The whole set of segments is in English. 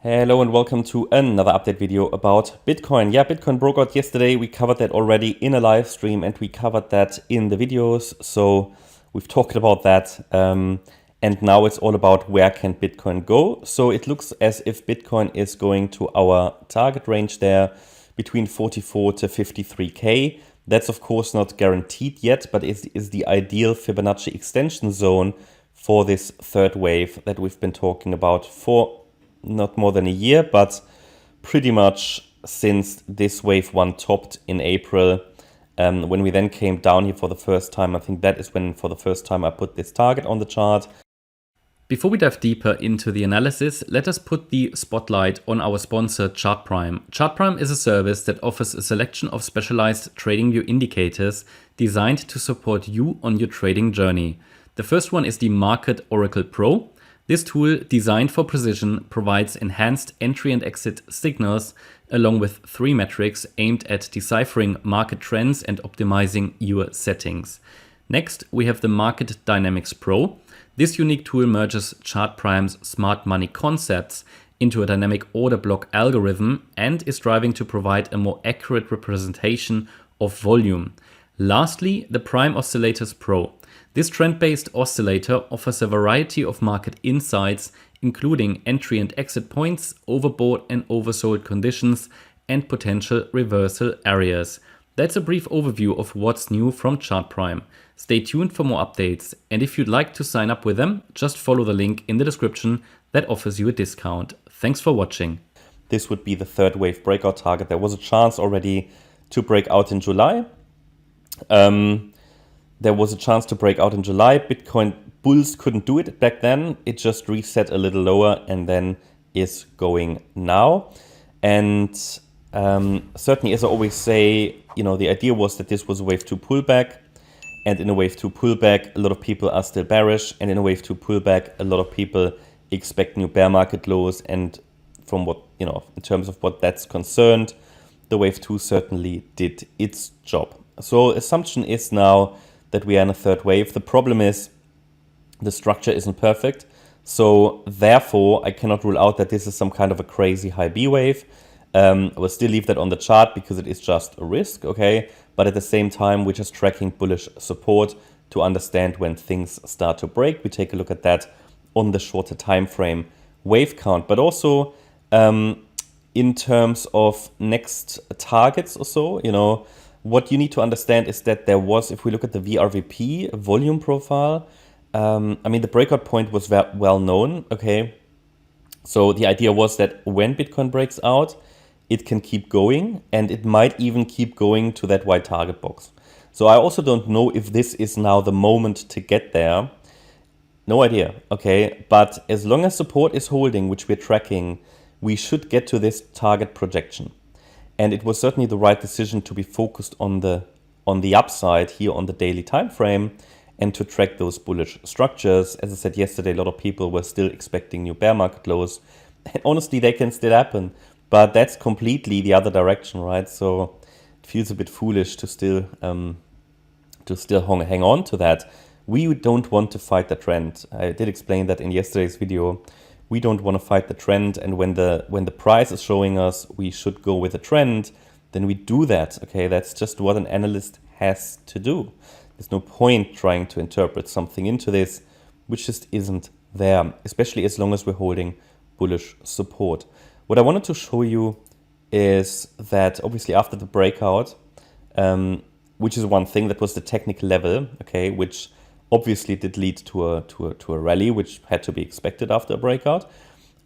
Hello and welcome to another update video about Bitcoin. Yeah, Bitcoin broke out yesterday. We covered that already in a live stream and we covered that in the videos. So we've talked about that. And now it's all about where can Bitcoin go. So it looks as if Bitcoin is going to our target range there between 44 to 53K. That's of course not guaranteed yet, but it is the ideal Fibonacci extension zone for this third wave that we've been talking about for not more than a year, but pretty much since this wave one topped in April. When we then came down here for the first time, I think that is when for the first time I put this target on the chart. Before we dive deeper into the analysis, let us put the spotlight on our sponsor ChartPrime. ChartPrime is a service that offers a selection of specialized TradingView indicators designed to support you on your trading journey. The first one is the Market Oracle Pro. This tool, designed for precision, provides enhanced entry and exit signals along with 3 metrics aimed at deciphering market trends and optimizing your settings. Next, we have the Market Dynamics Pro. This unique tool merges ChartPrime's smart money concepts into a dynamic order block algorithm and is striving to provide a more accurate representation of volume. Lastly, the Prime Oscillators Pro. This trend-based oscillator offers a variety of market insights, including entry and exit points, overbought and oversold conditions, and potential reversal areas. That's a brief overview of what's new from ChartPrime. Stay tuned for more updates, and if you'd like to sign up with them, just follow the link in the description that offers you a discount. Thanks for watching. This would be the third wave breakout target. There was a chance already to break out in July. There was a chance to break out in July. Bitcoin bulls couldn't do it back then. It just reset a little lower and then is going now. And certainly, as I always say, the idea was that this was a wave 2 pullback. And in a wave 2 pullback, a lot of people are still bearish. And in a wave 2 pullback, a lot of people expect new bear market lows. And from what, in terms of what that's concerned, the wave 2 certainly did its job. So assumption is now that we are in a third wave. The problem is the structure isn't perfect. So therefore, I cannot rule out that this is some kind of a crazy high B wave. I will still leave that on the chart because it is just a risk, okay? But at the same time, we're just tracking bullish support to understand when things start to break. We take a look at that on the shorter time frame wave count, but also in terms of next targets or so, what you need to understand is that there was, if we look at the VRVP volume profile, the breakout point was well known, okay? So the idea was that when Bitcoin breaks out, it can keep going and it might even keep going to that white target box. So I also don't know if this is now the moment to get there. No idea, okay? But as long as support is holding, which we're tracking, we should get to this target projection. And it was certainly the right decision to be focused on the upside here on the daily time frame and to track those bullish structures. As I said yesterday, a lot of people were still expecting new bear market lows. And honestly, they can still happen, but that's completely the other direction, right? So it feels a bit foolish to still hang on to that. We don't want to fight the trend. I did explain that in yesterday's video. We don't want to fight the trend, and when the price is showing us we should go with the trend, then we do that, okay? That's just what an analyst has to do. There's no point trying to interpret something into this, which just isn't there, especially as long as we're holding bullish support. What I wanted to show you is that obviously after the breakout, which is one thing, that was the technical level, okay, which obviously did lead to a rally, which had to be expected after a breakout.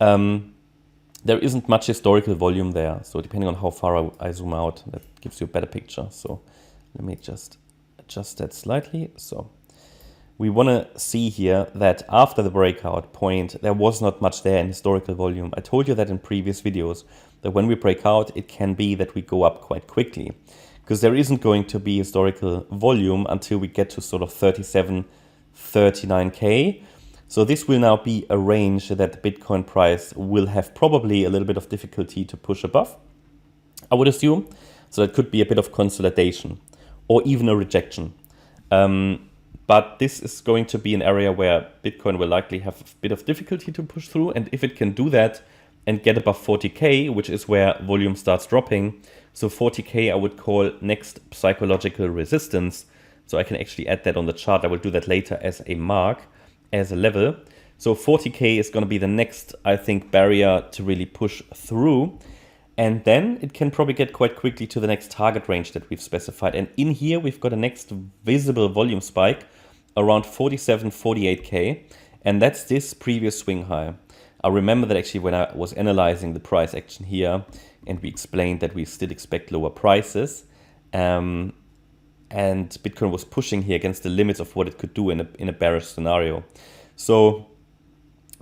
There isn't much historical volume there. So depending on how far I zoom out, that gives you a better picture. So let me just adjust that slightly. So we want to see here that after the breakout point, there was not much there in historical volume. I told you that in previous videos, that when we break out, it can be that we go up quite quickly, because there isn't going to be historical volume until we get to sort of 37, 39K. So this will now be a range that the Bitcoin price will have probably a little bit of difficulty to push above, I would assume. So it could be a bit of consolidation or even a rejection. But this is going to be an area where Bitcoin will likely have a bit of difficulty to push through. And if it can do that, and get above 40K, which is where volume starts dropping. So 40K I would call next psychological resistance. So I can actually add that on the chart. I will do that later as a mark, as a level. So 40K is going to be the next, I think, barrier to really push through. And then it can probably get quite quickly to the next target range that we've specified. And in here, we've got a next visible volume spike around 47, 48K. And that's this previous swing high. I remember that actually when I was analyzing the price action here, and we explained that we still expect lower prices. And Bitcoin was pushing here against the limits of what it could do in a bearish scenario. So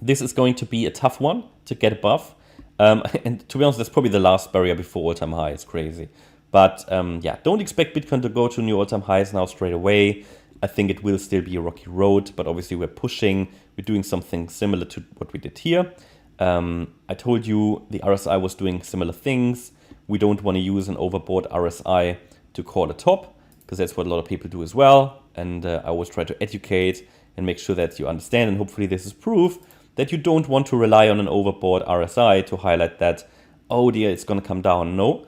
this is going to be a tough one to get above. And to be honest, that's probably the last barrier before all-time high. It's crazy. But yeah, don't expect Bitcoin to go to new all-time highs now straight away. I think it will still be a rocky road, but obviously we're pushing. We're doing something similar to what we did here. I told you the RSI was doing similar things. We don't want to use an overbought RSI to call a top, because that's what a lot of people do as well. And I always try to educate and make sure that you understand. And hopefully this is proof that you don't want to rely on an overbought RSI to highlight that, oh dear, it's going to come down. No,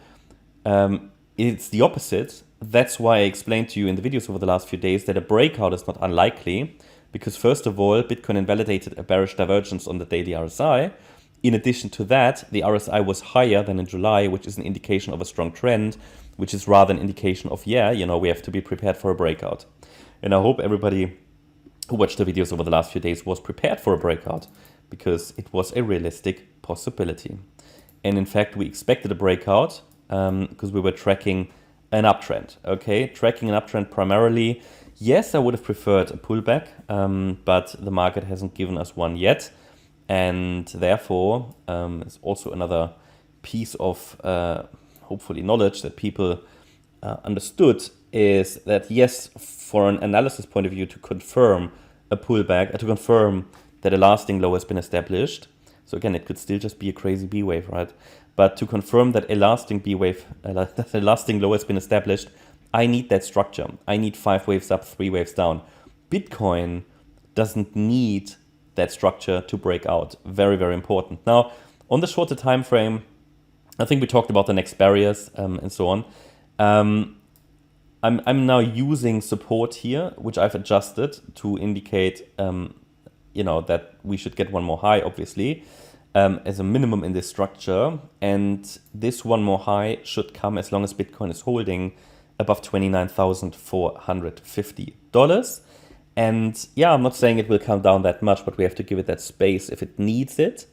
it's the opposite. That's why I explained to you in the videos over the last few days that a breakout is not unlikely, because first of all, Bitcoin invalidated a bearish divergence on the daily RSI. In addition to that, the RSI was higher than in July, which is an indication of a strong trend, which is rather an indication of, yeah, you know, we have to be prepared for a breakout. And I hope everybody who watched the videos over the last few days was prepared for a breakout, because it was a realistic possibility. And in fact, we expected a breakout because we were tracking an uptrend, okay? Tracking an uptrend primarily. Yes, I would have preferred a pullback, but the market hasn't given us one yet. And therefore, it's also another piece of hopefully knowledge that people understood, is that yes, for an analysis point of view, to confirm a pullback, to confirm that a lasting low has been established. So again, it could still just be a crazy B wave, right? But to confirm that a lasting B wave, that a lasting low has been established, I need that structure. I need 5 waves up, 3 waves down. Bitcoin doesn't need that structure to break out. Very, very important. Now, on the shorter time frame, I think we talked about the next barriers and so on. I'm now using support here, which I've adjusted to indicate, you know, that we should get one more high, obviously, as a minimum in this structure. And this one more high should come as long as Bitcoin is holding above $29,450. And yeah, I'm not saying it will come down that much, but we have to give it that space if it needs it.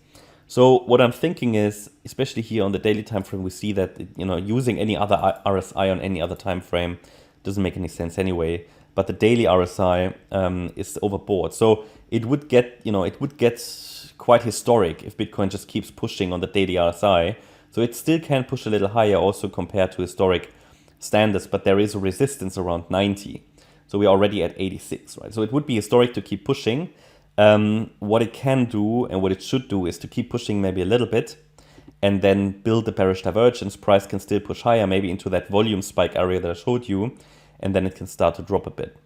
So what I'm thinking is, especially here on the daily time frame, we see that, you know, using any other RSI on any other time frame doesn't make any sense anyway. But the daily RSI is overbought, so it would get, you know, it would get quite historic if Bitcoin just keeps pushing on the daily RSI. So it still can push a little higher, also compared to historic standards, but there is a resistance around 90. So we're already at 86, right? So it would be historic to keep pushing. What it can do and what it should do is to keep pushing maybe a little bit and then build a bearish divergence. Price can still push higher, maybe into that volume spike area that I showed you, and then it can start to drop a bit.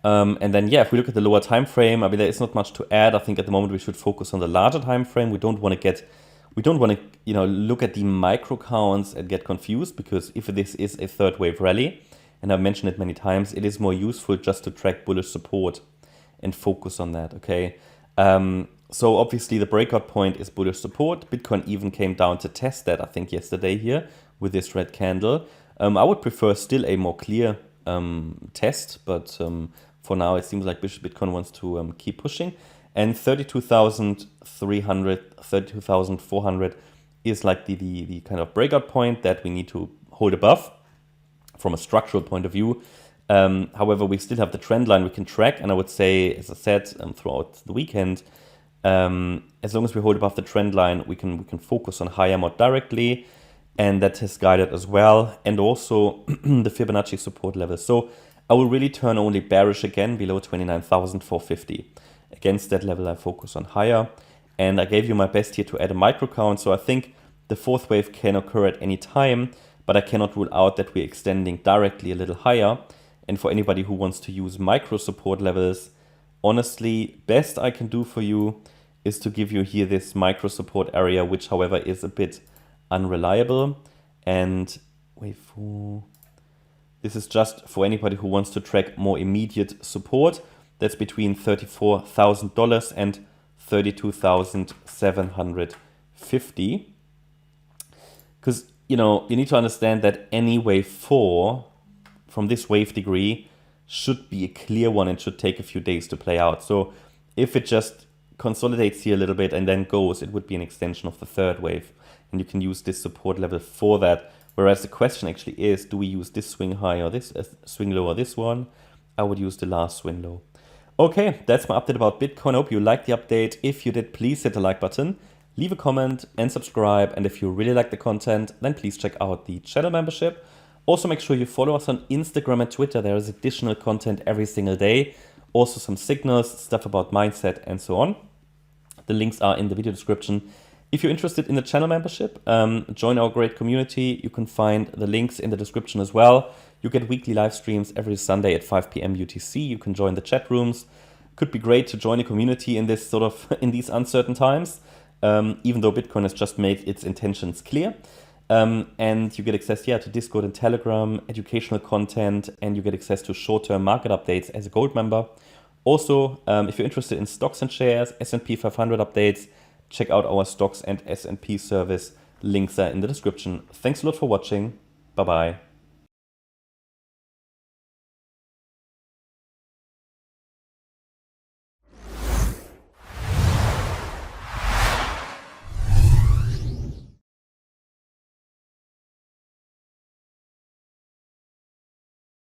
And then, yeah, if we look at the lower time frame, I mean, there is not much to add. I think at the moment we should focus on the larger time frame. We don't want to, you know, look at the micro counts and get confused, because if this is a third wave rally, and I've mentioned it many times, it is more useful just to track bullish support and focus on that, okay? So obviously the breakout point is bullish support. Bitcoin even came down to test that, I think, yesterday here with this red candle. I would prefer still a more clear test, but for now it seems like Bitcoin wants to keep pushing. And 32,300, 32,400 is like the kind of breakout point that we need to hold above from a structural point of view. However, we still have the trend line we can track, and I would say, as I said, throughout the weekend, as long as we hold above the trend line, we can focus on higher more directly, and that has guided as well, and also the Fibonacci support level. So I will really turn only bearish again below 29,450. Against that level, I focus on higher, and I gave you my best here to add a micro count. So I think the fourth wave can occur at any time, but I cannot rule out that we're extending directly a little higher. And for anybody who wants to use micro support levels, honestly, best I can do for you is to give you here this micro support area, which however is a bit unreliable. And wave 4, this is just for anybody who wants to track more immediate support. That's between $34,000 and $32,750. Because, you know, you need to understand that any wave 4 from this wave degree should be a clear one and should take a few days to play out. So if it just consolidates here a little bit and then goes, it would be an extension of the third wave. And you can use this support level for that. Whereas the question actually is, do we use this swing high or this swing low or this one? I would use the last swing low. Okay, that's my update about Bitcoin. I hope you liked the update. If you did, please hit the like button, leave a comment and subscribe. And if you really like the content, then please check out the channel membership. Also, make sure you follow us on Instagram and Twitter. There is additional content every single day. Also some signals, stuff about mindset and so on. The links are in the video description. If you're interested in the channel membership, join our great community. You can find the links in the description as well. You get weekly live streams every Sunday at 5 p.m. UTC. You can join the chat rooms. Could be great to join a community in this in these uncertain times, even though Bitcoin has just made its intentions clear. And you get access to Discord and Telegram, educational content, and you get access to short-term market updates as a gold member. Also, if you're interested in stocks and shares, S&P 500 updates, check out our stocks and S&P service. Links are in the description. Thanks a lot for watching. Bye-bye.